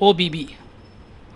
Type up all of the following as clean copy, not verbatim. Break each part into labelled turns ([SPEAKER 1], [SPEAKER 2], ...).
[SPEAKER 1] OBB,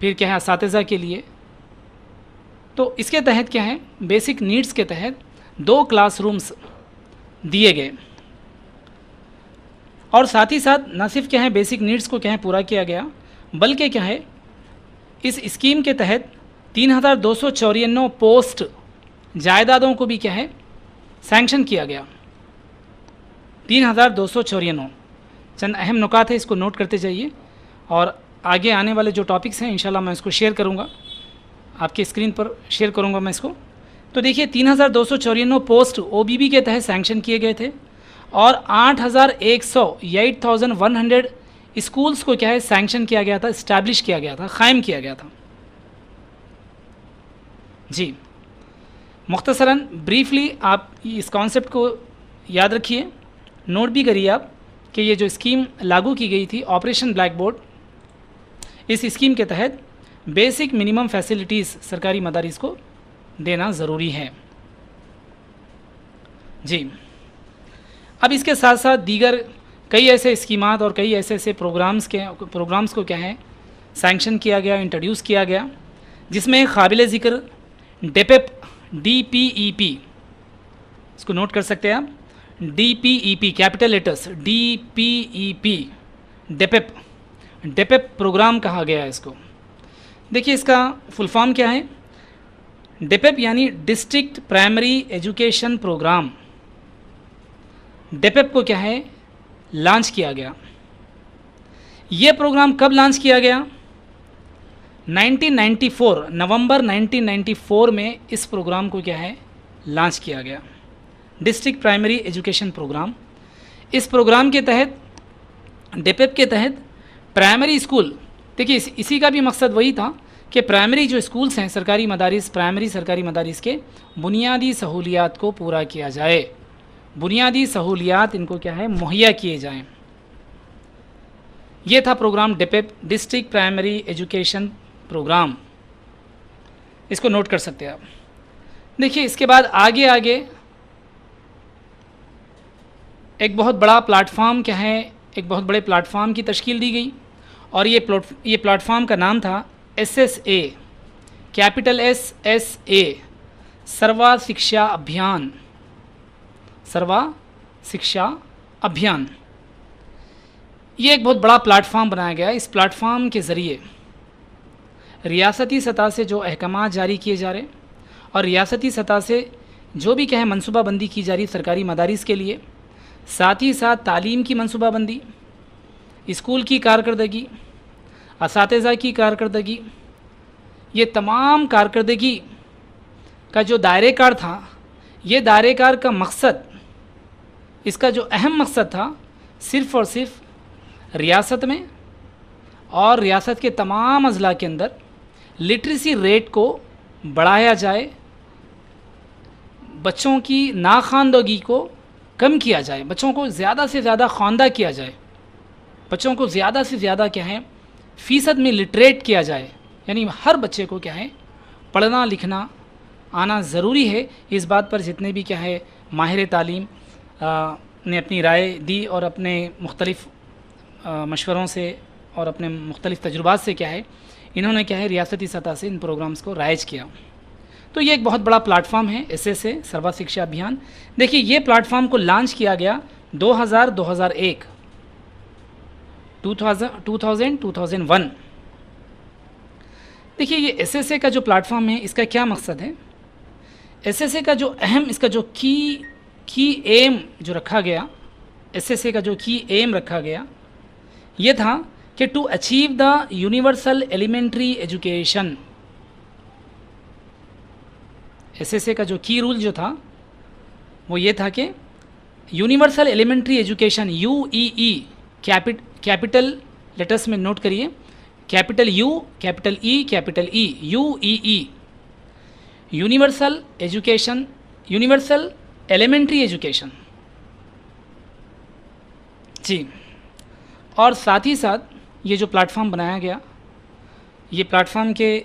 [SPEAKER 1] پھر کیا ہے اساتذہ کے لیے. تو اس کے تحت کیا ہے بیسک نیڈس کے تحت 2 کلاس رومس دیے گئے. اور ساتھ ہی ساتھ نہ صرف کیا ہے بیسک نیڈس کو کیا ہے پورا کیا گیا، بلکہ کیا ہے اس اسکیم کے تحت 3254 پوسٹ جائیدادوں کو بھی کیا ہے سینکشن کیا گیا. 3254 چند اہم نکات ہیں، اس کو نوٹ کرتے جائیے. اور آگے آنے والے جو ٹاپکس ہیں انشاءاللہ میں اس کو شیئر کروں گا، آپ کے اسکرین پر شیئر کروں گا میں اس کو. تو دیکھیے 3254 پوسٹ او بی بی کے تحت سینکشن کیے گئے تھے، اور 8100 اسکولس کو کیا ہے سینکشن کیا گیا تھا، اسٹیبلش کیا گیا تھا، قائم کیا گیا تھا. جی مختصراً بریفلی آپ اس کانسیپٹ کو یاد رکھیے، نوٹ بھی کریے آپ کہ یہ جو اسکیم لاگو کی گئی تھی آپریشن بلیک بورڈ، اس اسکیم کے تحت بیسک منیمم فیسلٹیز سرکاری مدارس کو دینا ضروری ہے. جی اب اس کے ساتھ ساتھ دیگر کئی ایسے اسکیمات اور کئی ایسے پروگرامز کو کیا ہے سینکشن کیا گیا، انٹروڈیوس کیا گیا، جس میں قابل ذکر ڈیپیپ DPEP، اس کو نوٹ کر سکتے ہیں آپ، DPEP capital letters DPEP DPEP programme کہا گیا ہے اس کو. دیکھیے اس کا فل فارم کیا ہے، ڈیپیپ یعنی ڈسٹرکٹ پرائمری ایجوکیشن پروگرام. ڈیپیپ کو کیا ہے لانچ کیا گیا. یہ پروگرام کب لانچ کیا گیا؟ 1994 نومبر 1994 میں اس پروگرام کو کیا ہے لانچ کیا گیا، ڈسٹرکٹ پرائمری ایجوکیشن پروگرام. اس پروگرام کے تحت ڈیپیپ کے تحت پرائمری اسکول، دیکھیے اسی کا بھی مقصد وہی تھا کہ پرائمری جو اسکولس ہیں سرکاری مدارس، پرائمری سرکاری مدارس کے بنیادی سہولیات کو پورا کیا جائے، بنیادی سہولیات ان کو کیا ہے مہیا کیے جائیں. یہ تھا programme DPEP district primary education programme, اس کو نوٹ کر سکتے ہیں آپ. دیکھیے اس کے بعد آگے ایک بہت بڑا پلیٹ فارم کیا ہے، ایک بہت بڑے پلیٹ فارم کی تشکیل دی گئی، اور یہ پلیٹ فارم کا نام تھا SSA، کیپٹل SSA، سروا سکشا ابھیان. سروا سکشا ابھیان یہ ایک بہت بڑا پلیٹ فارم بنایا گیا. اس پلیٹ فارم کے ذریعے ریاستی سطح سے جو احکامات جاری کیے جا رہے اور ریاستی سطح سے جو بھی کیا ہے منصوبہ بندی کی جا رہی سرکاری مدارس کے لیے، ساتھ ہی ساتھ تعلیم کی منصوبہ بندی، اسکول کی کارکردگی، اساتذہ کی کارکردگی، یہ تمام کارکردگی کا جو دائرہ کار تھا، یہ دائرہ کار کا مقصد، اس کا جو اہم مقصد تھا صرف اور صرف ریاست میں اور ریاست کے تمام اضلاع کے اندر لٹریسی ریٹ کو بڑھایا جائے، بچوں کی ناخواندگی کو کم کیا جائے، بچوں کو زیادہ سے زیادہ خواندہ کیا جائے، بچوں کو زیادہ سے زیادہ کیا ہے فیصد میں لٹریٹ کیا جائے، یعنی ہر بچے کو کیا ہے پڑھنا لکھنا آنا ضروری ہے. اس بات پر جتنے بھی کیا ہے ماہر تعلیم نے اپنی رائے دی اور اپنے مختلف مشوروں سے اور اپنے مختلف تجربات سے کیا ہے انہوں نے کیا ہے ریاستی سطح سے ان پروگرامز کو رائج کیا. تو یہ ایک بہت بڑا پلیٹ فارم ہے SSA سروا سکشا ابھیان. دیکھیے یہ پلیٹ فارم کو لانچ کیا گیا 2001 2001. دیکھیے یہ SSA کا جو پلیٹ فارم ہے اس کا کیا مقصد ہے. SSA کا جو اہم اس کا جو کی ایم جو رکھا گیا، SSA کا جو کی ایم رکھا گیا یہ تھا کہ to achieve the universal elementary education. SSA کا جو کی رول جو تھا وہ یہ تھا کہ universal elementary education UEE capital letters میں نوٹ کریے، capital U capital E capital E UEE universal education, universal elementary education. جی اور ساتھ ہی ساتھ یہ جو پلیٹ فارم بنایا گیا، یہ پلیٹ فارم کے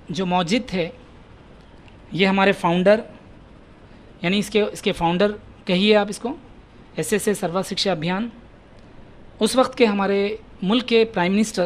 [SPEAKER 1] جو موجد تھے یہ ہمارے فاؤنڈر، یعنی اس کے فاؤنڈر کہیے آپ اس کو SSA سروا سکشا ابھیان، اس وقت کے ہمارے ملک کے پرائم منسٹر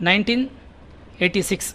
[SPEAKER 1] 1986,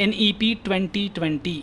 [SPEAKER 1] NEP 2020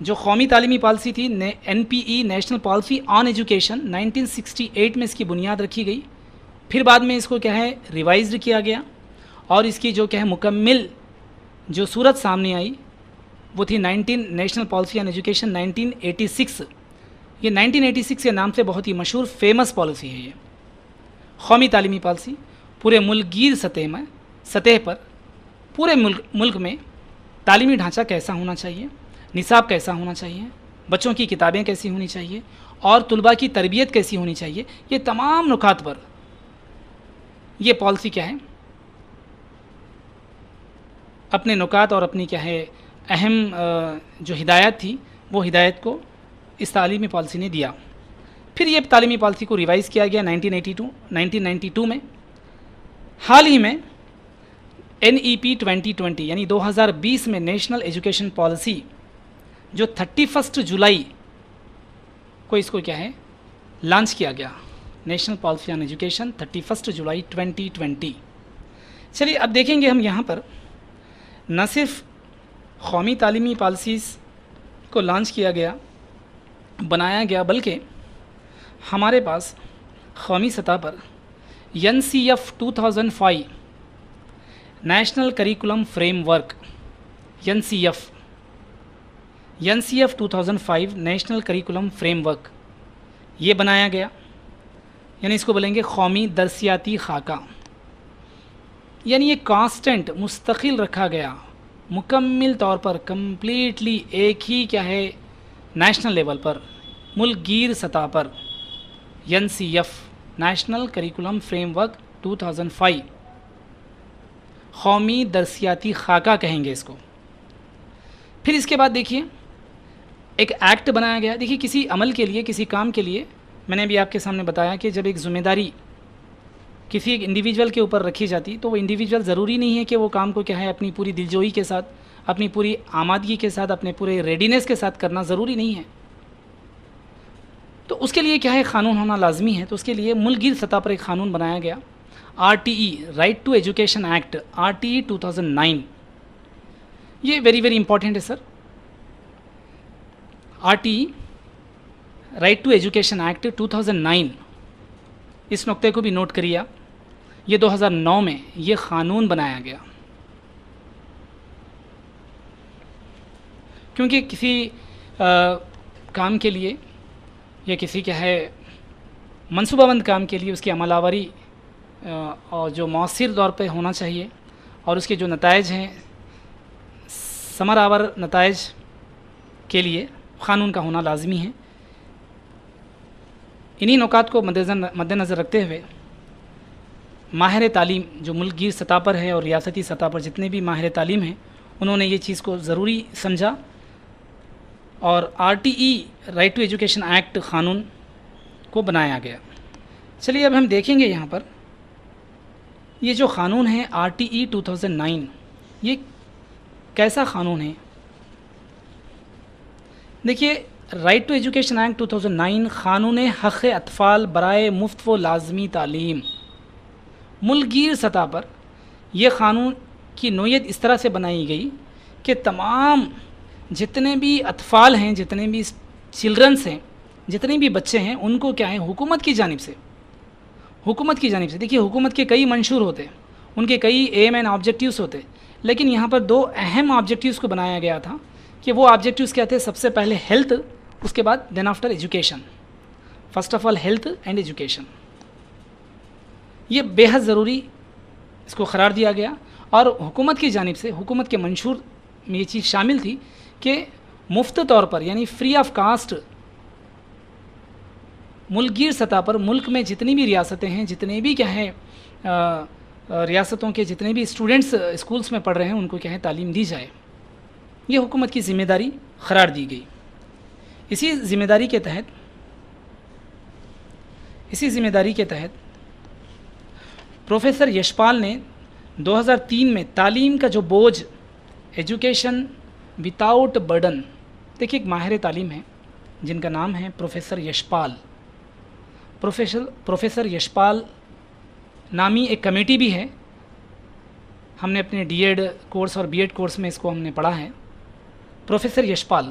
[SPEAKER 1] جو قومی تعلیمی پالیسی تھی NPE national policy on education 1968 میں اس کی بنیاد رکھی گئی. پھر بعد میں اس کو کیا ہے ریوائزڈ کیا گیا اور اس کی جو کیا ہے مکمل جو صورت سامنے آئی وہ تھی نیشنل پالیسی آن ایجوکیشن 1986. یہ 1986 کے نام سے بہت ہی مشہور فیمس پالیسی ہے. یہ قومی تعلیمی پالیسی پورے ملک گیر سطح پر پورے ملک میں تعلیمی ڈھانچہ کیسا ہونا چاہیے، نصاب کیسا ہونا چاہیے، بچوں کی کتابیں کیسی ہونی چاہیے اور طلباء کی تربیت کیسی ہونی چاہیے، یہ تمام نکات پر یہ پالیسی کیا ہے اپنے نکات اور اپنی کیا ہے اہم جو ہدایات تھی وہ ہدایت کو اس تعلیمی پالیسی نے دیا. پھر یہ تعلیمی پالیسی کو ریوائز کیا گیا 1992 میں. حال ہی میں NEP 2020 یعنی 2020 میں نیشنل ایجوکیشن پالیسی جو 31 جولائی کو اس کو کیا ہے لانچ کیا گیا. نیشنل پالیسی آن ایجوکیشن 31 جولائی 2020. چلیے اب دیکھیں گے ہم یہاں پر نہ صرف قومی تعلیمی پالیسیز کو لانچ کیا گیا بنایا گیا بلکہ ہمارے پاس قومی سطح پر NCF 2005 national curriculum frame work NCF 2005 national curriculum frame work یہ بنایا گیا. یعنی اس کو بولیں گے قومی درسیاتی خاکہ. یعنی یہ کانسٹنٹ مستقل رکھا گیا مکمل طور پر کمپلیٹلی ایک ہی کیا ہے نیشنل لیول پر ملک گیر سطح پر NCF national curriculum frame work 2005 قومی درسیاتی خاکہ کہیں گے اس کو. پھر اس کے بعد دیکھیے ایک ایکٹ بنایا گیا. دیکھیے کسی عمل کے لیے کسی کام کے لیے میں نے بھی آپ کے سامنے بتایا کہ جب ایک ذمہ داری کسی ایک انڈیویجول کے اوپر رکھی جاتی تو وہ انڈیویجول ضروری نہیں ہے کہ وہ کام کو کیا ہے اپنی پوری دلجوئی کے ساتھ اپنی پوری آمادگی کے ساتھ اپنے پورے ریڈینس کے ساتھ کرنا ضروری نہیں ہے. تو اس کے لیے کیا ہے قانون ہونا لازمی ہے. تو اس کے لیے ملک گیر سطح پر ایک قانون بنایا گیا RTE right to education act RTE 2009. یہ ویری امپورٹنٹ ہے sir. RTE right to education act 2009 اس نقطے کو بھی نوٹ کریے آپ. یہ 2009 میں یہ قانون بنایا گیا کیونکہ کسی کام کے لیے یا کسی کیا ہے منصوبہ بند کام کے لیے اس کی عمل آوری اور جو مؤثر طور پہ ہونا چاہیے اور اس کے جو نتائج ہیں ثمر آور نتائج کے لیے قانون کا ہونا لازمی ہے. انہی نکات کو مد نظر رکھتے ہوئے ماہر تعلیم جو ملک گیر سطح پر ہے اور ریاستی سطح پر جتنے بھی ماہر تعلیم ہیں انہوں نے یہ چیز کو ضروری سمجھا اور RTE right to education act قانون کو بنایا گیا. چلیے اب ہم دیکھیں گے یہاں پر یہ جو قانون ہے RTE 2009 یہ کیسا قانون ہے. دیکھیے رائٹ ٹو ایجوکیشن ایکٹ 2009 قانون حق اطفال برائے مفت و لازمی تعلیم. ملک گیر سطح پر یہ قانون کی نوعیت اس طرح سے بنائی گئی کہ تمام جتنے بھی اطفال ہیں جتنے بھی چلڈرنس ہیں جتنے بھی بچے ہیں ان کو کیا ہے حکومت کی جانب سے دیکھیے حکومت کے کئی منشور ہوتے ان کے کئی ایم اینڈ آبجیکٹیوز ہوتے لیکن یہاں پر دو اہم آبجیکٹیوز کو بنایا گیا تھا کہ وہ آبجیکٹیوز کیا تھے. سب سے پہلے ہیلتھ اس کے بعد then after education. First of all health and education یہ بے حد ضروری اس کو قرار دیا گیا اور حکومت کی جانب سے حکومت کے منشور میں یہ چیز شامل تھی کہ مفت طور پر یعنی فری آف کاسٹ ملک گیر سطح پر ملک میں جتنی بھی ریاستیں ہیں جتنے بھی کیا ہے ریاستوں کے جتنے بھی اسٹوڈنٹس اسکولس میں پڑھ رہے ہیں ان کو کیا ہے تعلیم دی جائے. یہ حکومت کی ذمہ داری قرار دی گئی. اسی ذمہ داری کے تحت پروفیسر یشپال نے 2003 میں تعلیم کا جو بوجھ ایجوکیشن وداؤٹ برڈن. دیکھیے ایک ماہر تعلیم ہے جن کا نام ہے پروفیسر یشپال. پروفیسر یشپال نامی ایک کمیٹی بھی ہے. ہم نے اپنے ڈی ایڈ کورس اور بی ایڈ کورس میں اس کو ہم نے پڑھا ہے. پروفیسر یشپال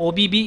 [SPEAKER 1] OBB,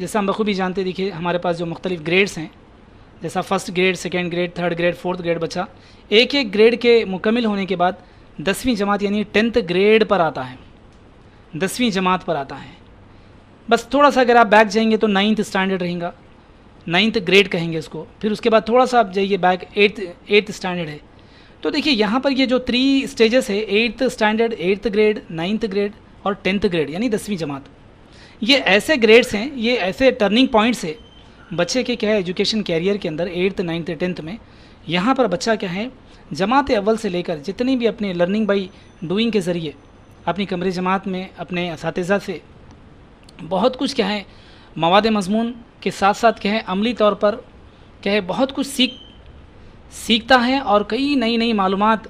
[SPEAKER 1] جیسا ہم بخوبی جانتے دیکھیے ہمارے پاس جو مختلف گریڈز ہیں، جیسا first grade, second grade, third grade, fourth grade, بچہ ایک ایک گریڈ کے مکمل ہونے کے بعد 10ویں جماعت یعنی 10th گریڈ پر آتا ہے، 10ویں جماعت پر آتا ہے. بس تھوڑا سا اگر آپ بیک جائیں گے تو 9th اسٹینڈرڈ رہیں گا، 9th گریڈ کہیں گے اس کو. پھر اس کے بعد تھوڑا سا آپ جائیے بیک 8th اسٹینڈرڈ ہے. تو دیکھیے یہاں پر یہ جو 3 اسٹیجز ہے، 8th standard, 8th grade, 9th grade اور 10th گریڈ یعنی 10ویں جماعت، یہ ایسے گریڈز ہیں، یہ ایسے ٹرننگ پوائنٹس ہے بچے کے کیا ہے ایجوکیشن کیریئر کے اندر 8th 9th 10th میں. یہاں پر بچہ کیا ہے جماعت اول سے لے کر جتنی بھی اپنے لرننگ بائی ڈوئنگ کے ذریعے اپنی کمرے جماعت میں اپنے اساتذہ سے بہت کچھ کیا ہے مواد مضمون کے ساتھ ساتھ کیا ہے عملی طور پر کیا ہے بہت کچھ سیکھتا ہے اور کئی نئی نئی معلومات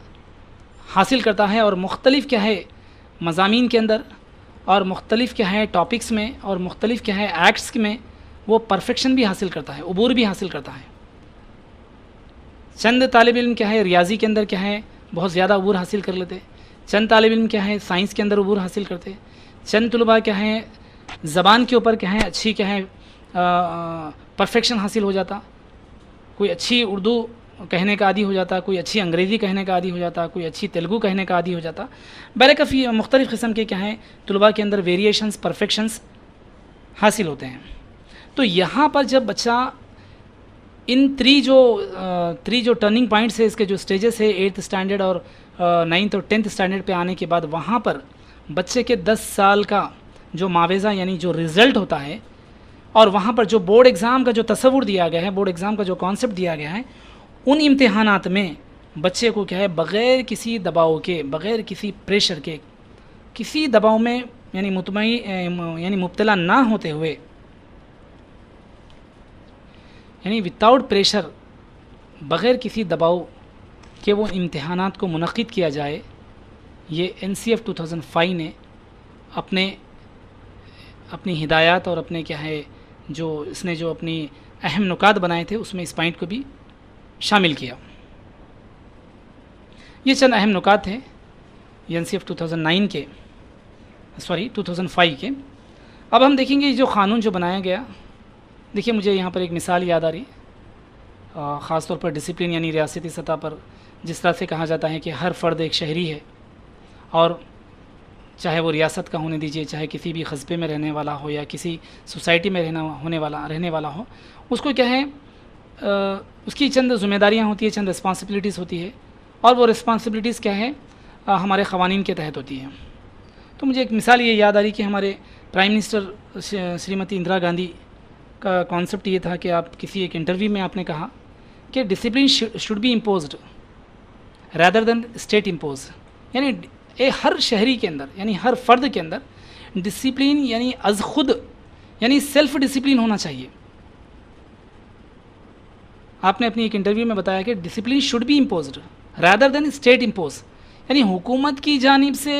[SPEAKER 1] حاصل کرتا ہے، اور مختلف کیا ہے مضامین کے اندر اور مختلف کیا ہے ٹاپکس میں اور مختلف کیا ہے ایکٹس میں وہ پرفیکشن بھی حاصل کرتا ہے، عبور بھی حاصل کرتا ہے. چند طالب علم کیا ہے ریاضی کے اندر کیا ہے بہت زیادہ عبور حاصل کر لیتے، چند طالب علم کیا ہے سائنس کے اندر عبور حاصل کرتے، چند طلباء کیا ہے زبان کے اوپر کیا ہے اچھی کیا ہے پرفیکشن حاصل ہو جاتا، کوئی اچھی اردو کہنے کا عادی ہو جاتا، کوئی اچھی انگریزی کہنے کا عادی ہو جاتا، کوئی اچھی تیلگو کہنے کا عادی ہو جاتا. بہرکیف مختلف قسم کے کیا ہیں طلباء کے اندر ویریشنز پرفیکشنز حاصل ہوتے ہیں. تو یہاں پر جب بچہ ان 3 جو ٹرننگ پوائنٹس ہے، اس کے جو سٹیجز ہے 8th اسٹینڈرڈ اور 9th اور 10th اسٹینڈرڈ پہ آنے کے بعد وہاں پر بچے کے 10 سال کا جو معاوضہ یعنی جو رزلٹ ہوتا ہے، اور وہاں پر جو بورڈ ایگزام کا جو تصور دیا گیا ہے، بورڈ ایگزام کا جو کانسیپٹ دیا گیا ہے، ان امتحانات میں بچے کو کیا ہے بغیر کسی دباؤ کے، بغیر کسی پریشر کے، کسی دباؤ میں یعنی یعنی مبتلا نہ ہوتے ہوئے، یعنی وداؤٹ پریشر، بغیر کسی دباؤ کے وہ امتحانات کو منعقد کیا جائے. یہ NCF 2005 نے اپنی ہدایات اور اپنے کیا ہے جو اس نے جو اپنی اہم نکات بنائے تھے اس میں اس پوائنٹ کو بھی شامل کیا. یہ چند اہم نکات ہیں NCF 2005 کے. اب ہم دیکھیں گے جو قانون جو بنایا گیا. دیکھیے مجھے یہاں پر ایک مثال یاد آ رہی، خاص طور پر ڈسپلن یعنی ریاستی سطح پر جس طرح سے کہا جاتا ہے کہ ہر فرد ایک شہری ہے، اور چاہے وہ ریاست کا ہونے دیجیے، چاہے کسی بھی قصبے میں رہنے والا ہو یا کسی سوسائٹی میں رہنے والا ہو، اس کو کیا ہے اس کی چند ذمہ داریاں ہوتی ہیں، چند رسپانسبلٹیز ہوتی ہے، اور وہ رسپانسبلٹیز کیا ہے ہمارے قوانین کے تحت ہوتی ہیں. تو مجھے ایک مثال یہ یاد آ رہی کہ ہمارے پرائم منسٹر شریمتی اندرا گاندھی کا کانسیپٹ یہ تھا کہ آپ کسی ایک انٹرویو میں آپ نے کہا کہ discipline should be imposed rather than state impose, یعنی ہر شہری کے اندر یعنی ہر فرد کے اندر ڈسپلن یعنی از خود یعنی سیلف ڈسپلن ہونا چاہیے. آپ نے اپنی ایک انٹرویو میں بتایا کہ discipline should be imposed rather than state impose, یعنی حکومت کی جانب سے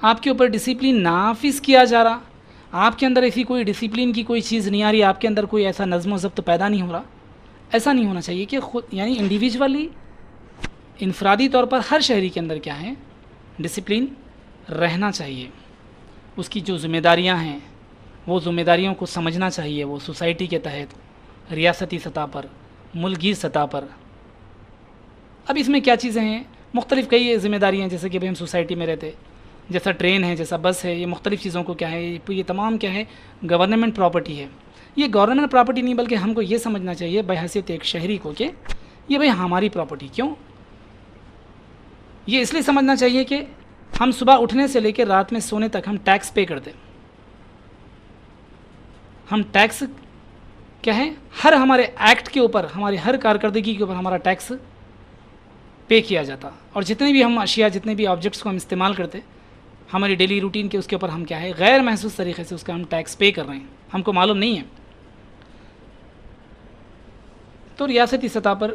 [SPEAKER 1] آپ کے اوپر ڈسپلن نافذ کیا جا رہا، آپ کے اندر ایسی کوئی ڈسپلن کی کوئی چیز نہیں آ رہی، آپ کے اندر کوئی ایسا نظم و ضبط پیدا نہیں ہو رہا. ایسا نہیں ہونا چاہیے کہ خود یعنی انڈیویجولی انفرادی طور پر ہر شہری کے اندر کیا ہے ڈسپلن رہنا چاہیے. اس کی جو ذمہ داریاں ہیں وہ ذمہ داریوں کو سمجھنا چاہیے، وہ سوسائٹی کے تحت، ریاستی سطح پر، ملکی سطح پر. اب اس میں کیا چیزیں ہیں، مختلف کئی ذمہ داریاں ہیں، جیسے کہ ہم سوسائٹی میں رہتے، جیسا ٹرین ہے، جیسا بس ہے، یہ مختلف چیزوں کو کیا ہے یہ تمام کیا ہے گورنمنٹ پراپرٹی ہے. یہ گورنمنٹ پراپرٹی نہیں بلکہ ہم کو یہ سمجھنا چاہیے بحیثیت ایک شہری کو کہ یہ بھائی ہماری پراپرٹی. کیوں؟ یہ اس لیے سمجھنا چاہیے کہ ہم صبح اٹھنے سے لے کے رات میں سونے تک ہم ٹیکس پے کرتے. ہم ٹیکس کیا ہے ہر ہمارے ایکٹ کے اوپر، ہماری ہر کارکردگی کے اوپر ہمارا ٹیکس پے کیا جاتا، اور جتنے بھی ہم اشیاء، جتنے بھی آبجیکٹس کو ہم استعمال کرتے ہماری ڈیلی روٹین کے، اس کے اوپر ہم کیا ہے غیر محسوس طریقے سے اس کا ہم ٹیکس پے کر رہے ہیں، ہم کو معلوم نہیں ہے. تو ریاستی سطح پر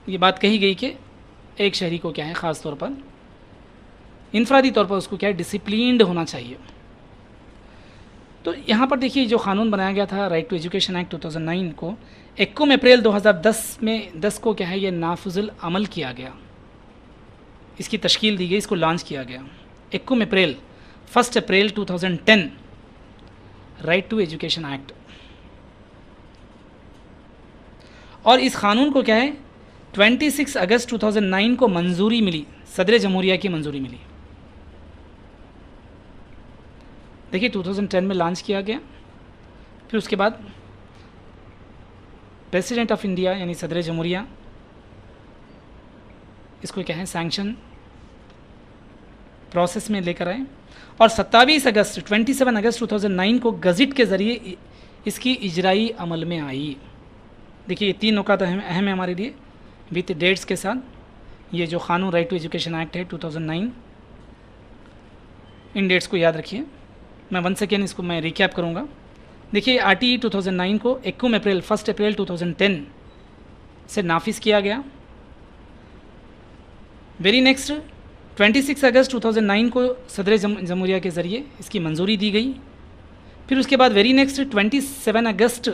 [SPEAKER 1] یہ بات کہی گئی کہ ایک شہری کو کیا ہے خاص طور پر انفرادی طور پر اس کو کیا ہے ڈسپلینڈ ہونا چاہیے. تو یہاں پر دیکھیے جو قانون بنایا گیا تھا رائٹ ٹو ایجوکیشن ایکٹ 2009 کو 21 اپریل 2010 کو کیا ہے یہ نافذ العمل کیا گیا، اس کی تشکیل دی گئی، اس کو لانچ کیا گیا. 21 April 1 April 2010 right to education act. اور اس قانون کو کیا ہے 26 اگست 2009 کو منظوری ملی, صدر جمہوریہ کی منظوری ملی. دیکھیے 2010 میں لانچ کیا گیا, پھر اس کے بعد پریسیڈنٹ آف انڈیا یعنی صدر جمہوریہ اس کو کیا ہے سینکشن پروسیس میں لے کر آئے, اور 27 اگست 2009 کو گزٹ کے ذریعے اس کی اجرائی عمل میں آئی. دیکھیے یہ 3 نکات اہم ہے ہمارے لیے وتھ ڈیٹس کے ساتھ. یہ جو قانون رائٹ ٹو ایجوکیشن ایکٹ ہے 2009, ان ڈیٹس کو یاد رکھیے. میں 1 سیکنڈ اس کو میں ریکیپ کروں گا. دیکھیے RTE 2009 کو 1 اپریل 2010 سے نافذ کیا گیا. ویری نیکسٹ 26 اگست 2009 کو صدر جمہوریہ کے ذریعے اس کی منظوری دی گئی. پھر اس کے بعد ویری نیکسٹ 27 اگست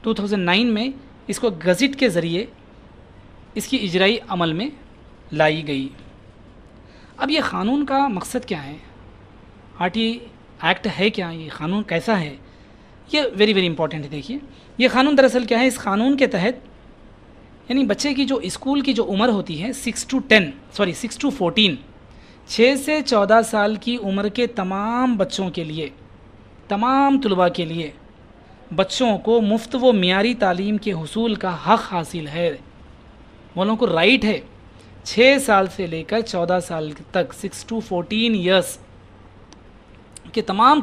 [SPEAKER 1] 2009 میں اس کو گزٹ کے ذریعے اس کی اجرائی عمل میں لائی گئی. اب یہ قانون کا مقصد کیا ہے, RTE ایکٹ ہے کیا, یہ قانون کیسا ہے, یہ ویری امپورٹنٹ ہے. دیکھیے یہ قانون دراصل کیا ہے, اس قانون کے تحت یعنی بچے کی جو اسکول کی جو عمر ہوتی ہے 6 to 14 6 سے 14 سال کی عمر کے تمام بچوں کے لیے, تمام طلباء کے لیے بچوں کو مفت و معیاری تعلیم کے حصول کا حق حاصل ہے. وہ لوگوں کو رائٹ ہے 6 سال سے لے کر 14 سال تک 6 to 14 ایئرس کے تمام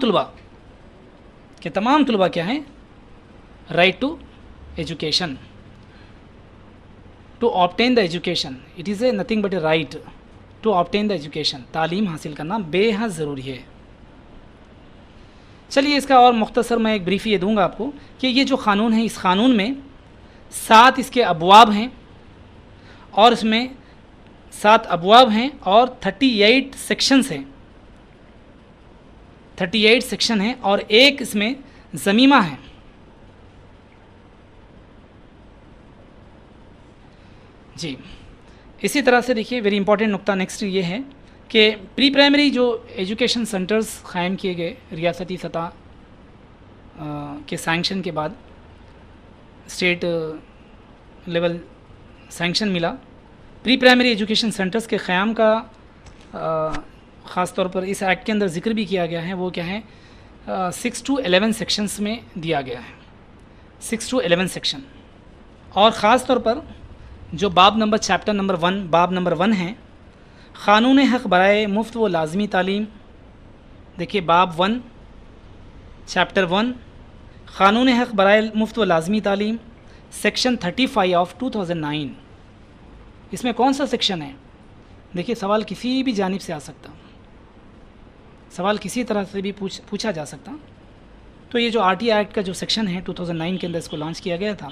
[SPEAKER 1] طلباء کیا ہیں, right to education, to obtain the education. It is a nothing but a right to obtain the education. تعلیم حاصل کرنا بے حد ضروری ہے. چلیے اس کا اور مختصر میں ایک بریف یہ دوں گا آپ کو کہ یہ جو قانون ہے, اس قانون میں 7 اس کے ابواب ہیں, اور اس میں 7 ابواب ہیں اور 38 سیکشنز ہیں. 38 سیکشن ہیں اور ایک اس میں ضمیمہ ہے. جی اسی طرح سے دیکھیے ویری امپورٹنٹ نقطہ نیکسٹ یہ ہے کہ پری پرائمری جو ایجوکیشن سینٹرز قائم کیے گئے ریاستی سطح کے سینکشن کے بعد, اسٹیٹ لیول سینکشن ملا, پری پرائمری ایجوکیشن سینٹرز کے قیام کا خاص طور پر اس ایکٹ کے اندر ذکر بھی کیا گیا ہے. وہ کیا ہے 6 to 11 سیکشنز میں دیا گیا ہے, 6 to 11 سیکشن. اور خاص طور پر جو چیپٹر نمبر 1 باب نمبر 1 ہے, قانون حق برائے مفت و لازمی تعلیم. دیکھیے باب 1 چیپٹر 1 قانون حق برائے مفت و لازمی تعلیم, سیکشن 35 آف 2009. اس میں کون سا سیکشن ہے؟ دیکھیے سوال کسی بھی جانب سے آ سکتا, سوال کسی طرح سے بھی پوچھا جا سکتا. تو یہ جو RTE ایکٹ کا جو سیکشن ہے 2009 کے اندر اس کو لانچ کیا گیا تھا,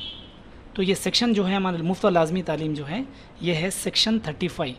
[SPEAKER 1] تو یہ سیکشن جو ہے ہمارے مفت و لازمی تعلیم جو ہے یہ ہے سیکشن 35.